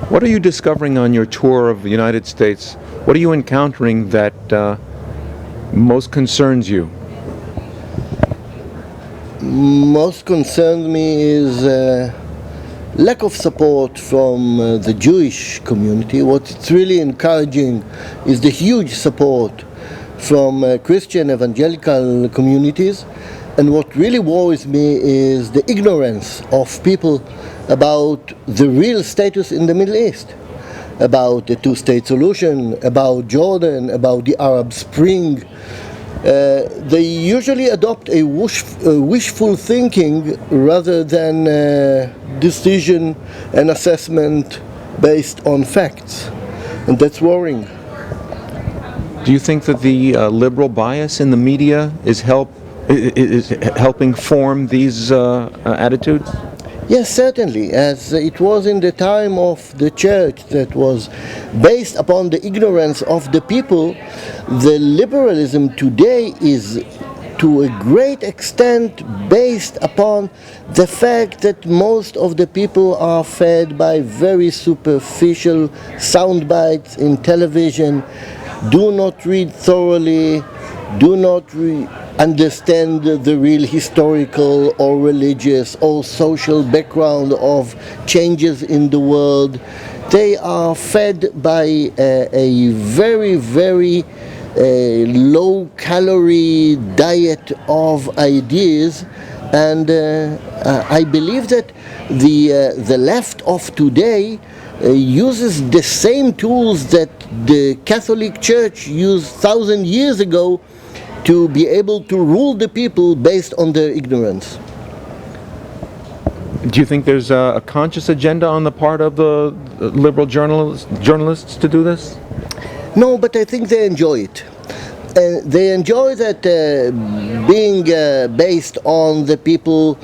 What are you discovering on your tour of the United States? What are you encountering that most concerns you? Most concerns me is lack of support from the Jewish community. What's really encouraging is the huge support from Christian evangelical communities. And what really worries me is the ignorance of people about the real status in the Middle East, about the two-state solution, about Jordan, about the Arab Spring. They usually adopt a wishful thinking rather than decision and assessment based on facts, and that's worrying. Do you think that the liberal bias in the media is helping form these attitudes? Yes, certainly, as it was in the time of the church that was based upon the ignorance of the people. The liberalism today is to a great extent based upon the fact that most of the people are fed by very superficial sound bites in television, do not read thoroughly, do not understand the real historical or religious or social background of changes in the world. They are fed by a very, very low-calorie diet of ideas, and I believe that the left of today uses the same tools that the Catholic Church used 1,000 years ago to be able to rule the people based on their ignorance. Do you think there's a conscious agenda on the part of the liberal journalists to do this? No, but I think they enjoy it. They enjoy that being based on the people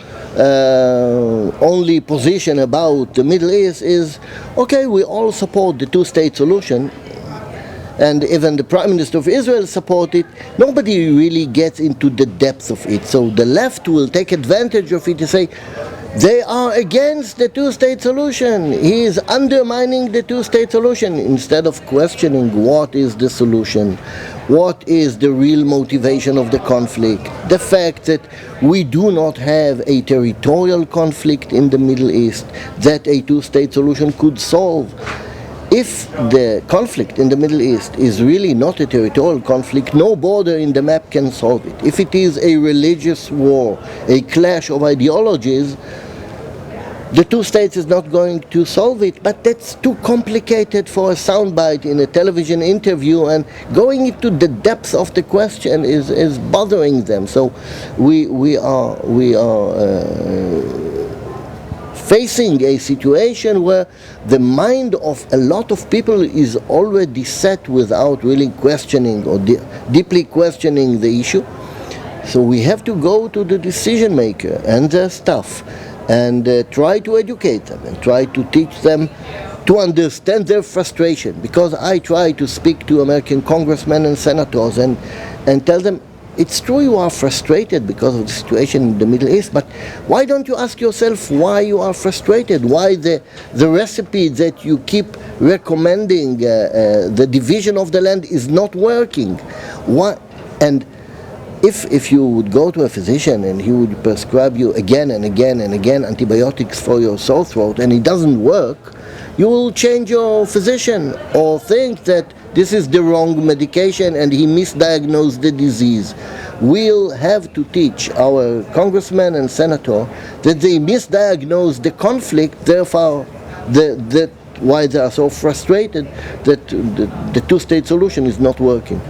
only position about the Middle East is, okay, we all support the two-state solution, and even the Prime Minister of Israel support it. Nobody really gets into the depth of it. So the left will take advantage of it to say, they are against the two-state solution. He is undermining the two-state solution instead of questioning what is the solution, what is the real motivation of the conflict, the fact that we do not have a territorial conflict in the Middle East that a two-state solution could solve. If the conflict in the Middle East is really not a territorial conflict, no border in the map can solve it. If it is a religious war, a clash of ideologies, the two states is not going to solve it, but that's too complicated for a soundbite in a television interview, and going into the depths of the question is bothering them. So we are facing a situation where the mind of a lot of people is already set without really questioning or deeply questioning the issue. So we have to go to the decision maker and their staff and try to educate them and try to teach them to understand their frustration. Because I try to speak to American congressmen and senators and tell them, it's true you are frustrated because of the situation in the Middle East, but why don't you ask yourself why you are frustrated? Why the recipe that you keep recommending, the division of the land, is not working? Why? And if you would go to a physician and he would prescribe you again and again and again antibiotics for your sore throat and it doesn't work, you will change your physician or think that this is the wrong medication and he misdiagnosed the disease. We'll have to teach our congressmen and senator that they misdiagnosed the conflict, therefore why they are so frustrated that the two-state solution is not working.